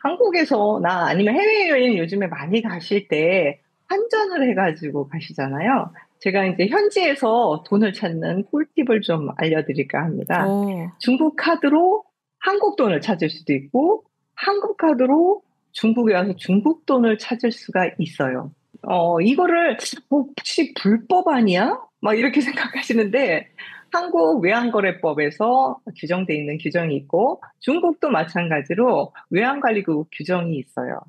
한국에서나 아니면 해외여행 요즘에 많이 가실 때 환전을 해 가지고 가시잖아요. 제가 인제 현지에서 돈을 찾는 꿀팁을 좀 알려드릴까 합니다. 어. 중국 카드로 한국 돈을 찾을 수도 있고 한국 카드로 중국에 와서 중국 돈을 찾을 수가 있어요. 이거를 '혹시 불법 아니야?' 막 이렇게 생각하시는데 한국 외환거래법에서 규정돼 있는 규정이 있고 중국도 마찬가지로 외환관리국 규정이 있어요.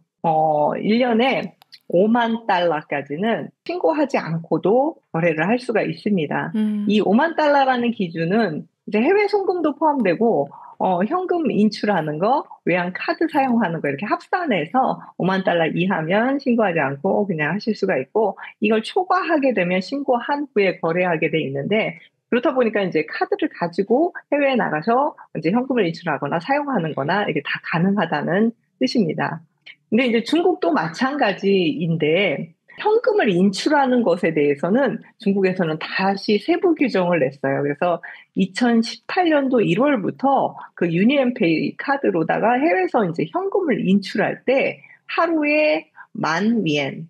1 년에 5만 달러까지는 신고하지 않고도 거래를 할 수가 있습니다. 이 음. 5만 달러라는 기준은 이제 해외 송금도 포함되고 현금 인출하는 거, 외환 카드 사용하는 거 이렇게 합산해서 5만 달러 이하면 신고하지 않고 그냥 하실 수가 있고 이걸 초과하게 되면 신고한 후에 거래하게 돼 있는데 그렇다 보니까 인제 카드를 가지고 해외에 나가서 인제 현금을 인출하거나 사용하는 거나 이게 다 가능하다는 뜻입니다. 근데 이제 중국도 마찬가지인데 현금을 인출하는 것에 대해서는 중국에서는 다시 세부 규정을 냈어요. 그래서 2018 년도 1 월부터 그 유니언페이 카드로다가 해외에서 인제 현금을 인출할 때 하루에 10,000위엔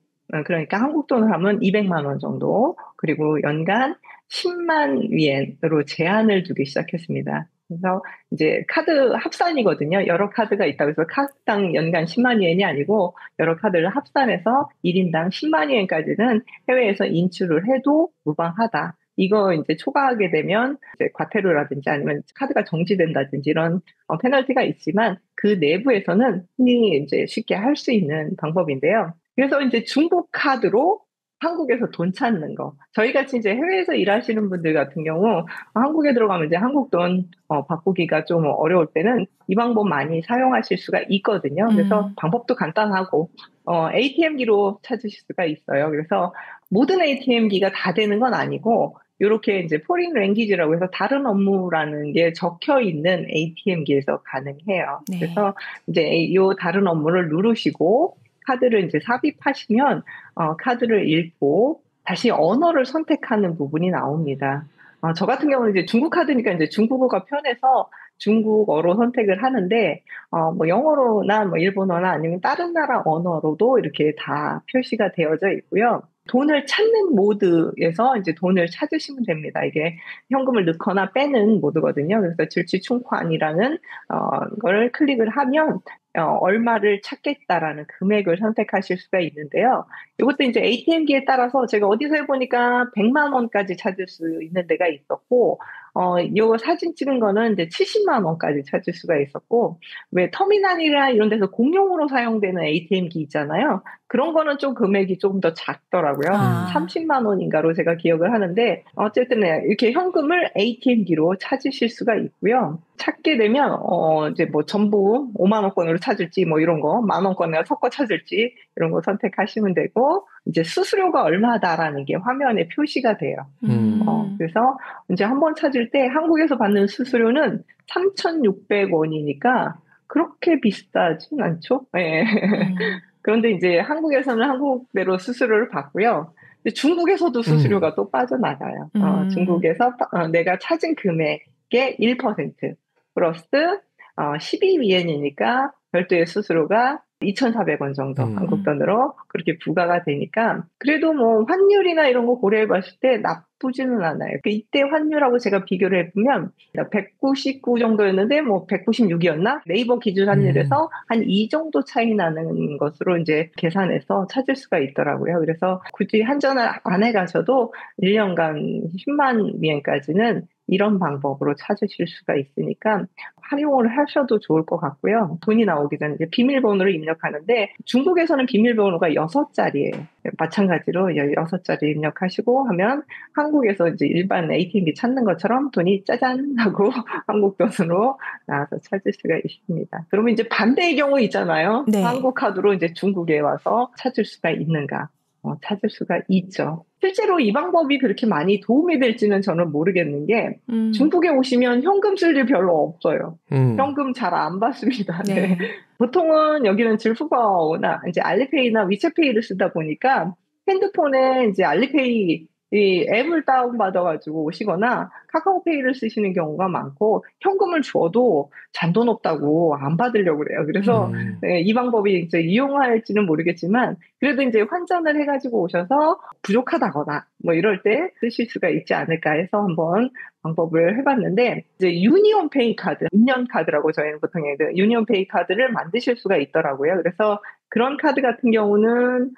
그러니까 한국 돈으로 하면 200만 원 정도 그리고 연간 10만 위엔으로 제한을 두기 시작했습니다. 그래서 이제 카드 합산이거든요. 여러 카드가 있다고 해서 카드당 연간 10만 위엔이 아니고 여러 카드를 합산해서 1 인당 10만 위엔까지는 해외에서 인출을 해도 무방하다. 이거 인제 초과하게 되면 이제 과태료라든지 아니면 카드가 정지된다든지 이런 페널티가 있지만 그 내부에서는 흔히 인제 쉽게 할 수 있는 방법인데요. 그래서 인제 중국 카드로 한국에서 돈 찾는 거. 저희 같이 이제 해외에서 일하시는 분들 같은 경우 한국에 들어가면 이제 한국 돈 바꾸기가 좀 어려울 때는 이 방법 많이 사용하실 수가 있거든요. 그래서 음. 방법도 간단하고 ATM기로 찾으실 수가 있어요. 그래서 모든 ATM기가 다 되는 건 아니고 요렇게 인제 포린 랭귀지라고 해서 다른 업무라는 게 적혀 있는 ATM기에서 가능해요. 네. 그래서 인제 요 다른 업무를 누르시고 카드를 인제 삽입하시면 카드를 읽고 다시 언어를 선택하는 부분이 나옵니다. 저 같은 경우는 이제 중국 카드니까 인제 중국어가 편해서 중국어로 선택을 하는데 뭐 영어로나 뭐 일본어나 아니면 다른 나라 언어로도 이렇게 다 표시가 되어져 있고요. 돈을 찾는 모드에서 인제 돈을 찾으시면 됩니다. 이게 현금을 넣거나 빼는 모드거든요. 그래서 질치충환이라는 걸 클릭을 하면 얼마를 찾겠다라는 금액을 선택하실 수가 있는데요. 이것도 인제 ATM기에 따라서 제가 어디서 해 보니까 100만 원까지 찾을 수 있는 데가 있었고 요 사진 찍은 거는 이제 70만 원까지 찾을 수가 있었고 왜 터미널이나 이런 데서 공용으로 사용되는 ATM기 있잖아요. 그런 거는 좀 금액이 조금 더 작더라고요. 아. 30만 원인가로 제가 기억을 하는데 어쨌든 네 이렇게 현금을 ATM기로 찾으실 수가 있고요. 찾게 되면 이제 뭐 전부 5만 원권으로 찾을지 뭐 이런 거 만 원권을 섞어 찾을지 이런 거 선택하시면 되고 이제 수수료가 얼마다라는 게 화면에 표시가 돼요. 음. 그래서 인제 한 번 찾을 때 한국에서 받는 수수료는 3,600 원이니까 그렇게 비싸진 않죠. 예. 음. 그런데 인제 한국에서는 한국대로 수수료를 받고요. 근데 중국에서도 음. 수수료가 또 빠져나가요. 음. 중국에서 내가 찾은 금액의 1% 플러스 12 위엔이니까 별도의 수수료가 2,400원 정도 한국 음. 돈으로 그렇게 부과가 되니까 그래도 뭐 환율이나 이런 거 고려해 봤을 때 나쁘지는 않아요. 그 이때 환율하고 제가 비교를 해 보면 199 정도였는데 뭐 196 이었나? 네이버 기준 음. 환율에서 한 이 정도 차이 나는 것으로 인제 계산해서 찾을 수가 있더라고요. 그래서 굳이 환전을 안 해 가셔도 1 년간 10만 위엔까지는 이런 방법으로 찾으실 수가 있으니까 활용을 하셔도 좋을 것 같고요. 돈이 나오기 전에 이제 비밀번호를 입력하는데 중국에서는 비밀번호가 6 자리예요. 마찬가지로 6 자리 입력하시고 하면 한국에서 이제 일반 ATM기 찾는 것처럼 돈이 짜잔 하고 한국 돈으로 나와서 찾을 수가 있습니다. 그러면 이제 반대의 경우 있잖아요. 네. 한국 카드로 이제 중국에 와서 찾을 수가 있는가? 찾을 수가 있죠. 실제로 이 방법이 그렇게 많이 도움이 될지는 저는 모르겠는 게 음. 중국에 오시면 현금 쓸 일 별로 없어요. 음. 현금 잘 안 받습니다. 네. 네. 보통은 여기는支付宝나 인제 알리페이나 위챗페이를 쓰다 보니까 핸드폰에 인제 알리페이 이 앱을 다운받아가지고 오시거나 카카오페이를 쓰시는 경우가 많고 현금을 줘도 잔돈 없다고 안 받으려고 그래요. 그래서 네, 이 방법이 이제 이용할지는 모르겠지만 그래도 이제 환전을 해가지고 오셔서 부족하다거나 뭐 이럴 때 쓰실 수가 있지 않을까 해서 한번 방법을 해봤는데 이제 유니온페이 카드, 인연 카드라고 저희는 보통 유니온페이 카드를 만드실 수가 있더라고요. 그래서 그런 카드 같은 경우는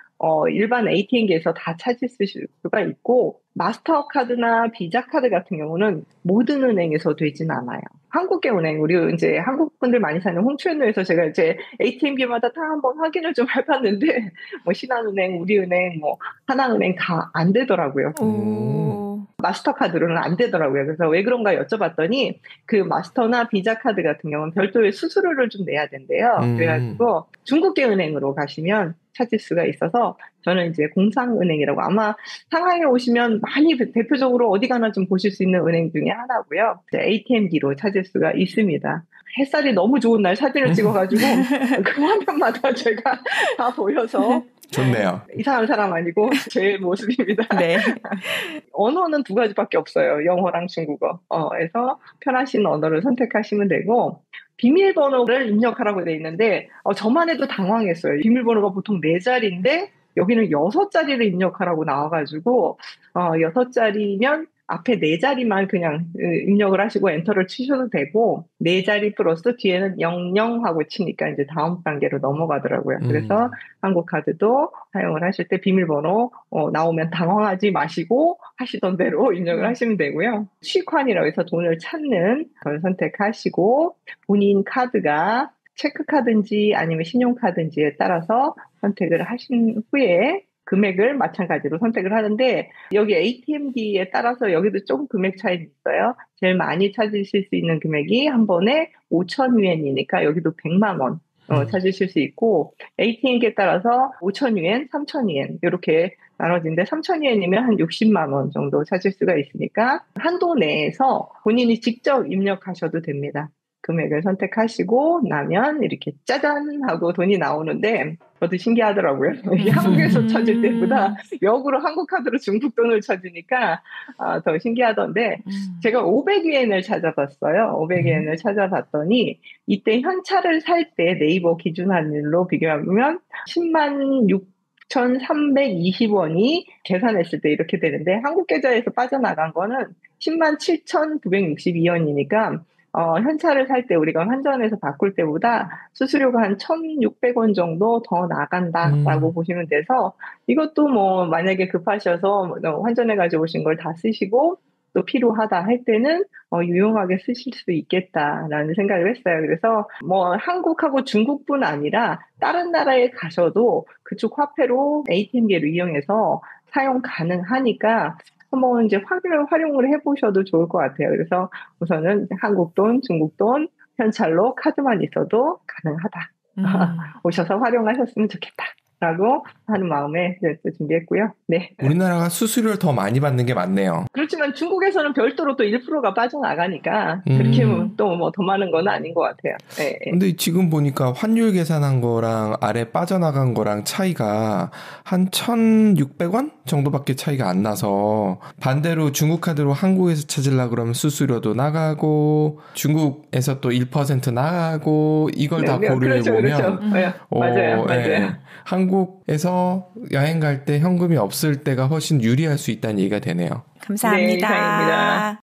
일반 ATM기에서 다 찾을 수가 있고 마스터카드나 비자 카드 같은 경우는 모든 은행에서 되진 않아요. 한국계은행, 우리 이제 한국 분들 많이 사는 홍천에서 제가 이제 ATM기마다 다 한번 확인을 좀 해봤는데 뭐 신한은행, 우리은행, 뭐 하나은행 다 안 되더라고요. 마스터카드로는 안 되더라고요. 그래서 왜 그런가 여쭤봤더니 그 마스터나 비자 카드 같은 경우는 별도의 수수료를 좀 내야 된대요. 그래가지고 중국계 은행으로 가시면 찾을 수가 있어서 저는 이제 공상은행이라고 아마 상하이에 오시면 많이 대표적으로 어디 가나 좀 보실 수 있는 은행 중에 하나고요. ATM기로 찾을 수가 있습니다. 햇살이 너무 좋은 날 사진을 찍어가지고 그 화면마다 제가 다 보여서 좋네요. 이상한 사람 아니고 제 모습입니다. 네. 언어는 두 가지밖에 없어요. 영어랑 중국어. 그래서 편하신 언어를 선택하시면 되고 비밀번호를 입력하라고 되어 있는데 저만 해도 당황했어요. 비밀번호가 보통 4자리인데 여기는 6자리를 입력하라고 나와가지고 6자리면 앞에 4자리만 그냥 입력을 하시고 엔터를 치셔도 되고 4자리 플러스 뒤에는 00 하고 치니까 이제 다음 단계로 넘어가더라고요. 그래서 한국 카드도 사용을 하실 때 비밀번호 나오면 당황하지 마시고 하시던 대로 입력을 하시면 되고요. 취환이라고 해서 돈을 찾는 걸 선택하시고 본인 카드가 체크카드인지 아니면 신용카드인지에 따라서 선택을 하신 후에 금액을 마찬가지로 선택을 하는데 여기 ATM기에 따라서 여기도 조금 금액 차이는 있어요. 제일 많이 찾으실 수 있는 금액이 한 번에 5,000위엔이니까 여기도 100만 원 찾으실 수 있고 ATM기에 따라서 5,000위엔, 3,000위엔 이렇게 나눠지는데 3,000위엔이면 한 60만 원 정도 찾을 수가 있으니까 한도 내에서 본인이 직접 입력하셔도 됩니다. 금액을 선택하시고 나면 이렇게 짜잔 하고 돈이 나오는데 저도 신기하더라고요. 이게 한국에서 찾을 때보다 역으로 한국 카드로 중국 돈을 찾으니까 더 신기하던데 제가 500위엔을 찾아봤어요. 500위엔을 찾아봤더니 이때 현찰을 살 때 네이버 기준 환율로 비교하면 10만 6,320원이 계산했을 때 이렇게 되는데 한국 계좌에서 빠져나간 거는 10만 7,962원이니까 현찰을 살 때 우리가 환전해서 바꿀 때보다 수수료가 한 1,600원 정도 더 나간다라고 보시면 돼서 이것도 뭐 만약에 급하셔서 환전해 가지고 오신 걸 다 쓰시고 또 필요하다 할 때는 유용하게 쓰실 수 있겠다라는 생각을 했어요. 그래서 뭐 한국하고 중국뿐 아니라 다른 나라에 가셔도 그쪽 화폐로 ATM기를 이용해서 사용 가능하니까 한번 이제 활용을 해보셔도 좋을 것 같아요. 그래서 우선은 한국 돈, 중국 돈, 현찰로 카드만 있어도 가능하다. 오셔서 활용하셨으면 좋겠다라고 하는 마음에 또 준비했고요. 네. 우리나라가 수수료를 더 많이 받는 게 맞네요. 그렇지만 중국에서는 별도로 또 1%가 빠져나가니까 그렇게 또 뭐 더 많은 건 아닌 것 같아요. 네. 근데 지금 보니까 환율 계산한 거랑 아래 빠져나간 거랑 차이가 한 1,600원 정도밖에 차이가 안 나서 반대로 중국 카드로 한국에서 찾으려고 그러면 수수료도 나가고 중국에서 또 1% 나가고 이걸 다 고려해 보면 맞아요. 한국에서 여행 갈 때 현금이 없을 때가 훨씬 유리할 수 있다는 얘기가 되네요. 감사합니다. 네, 이상입니다.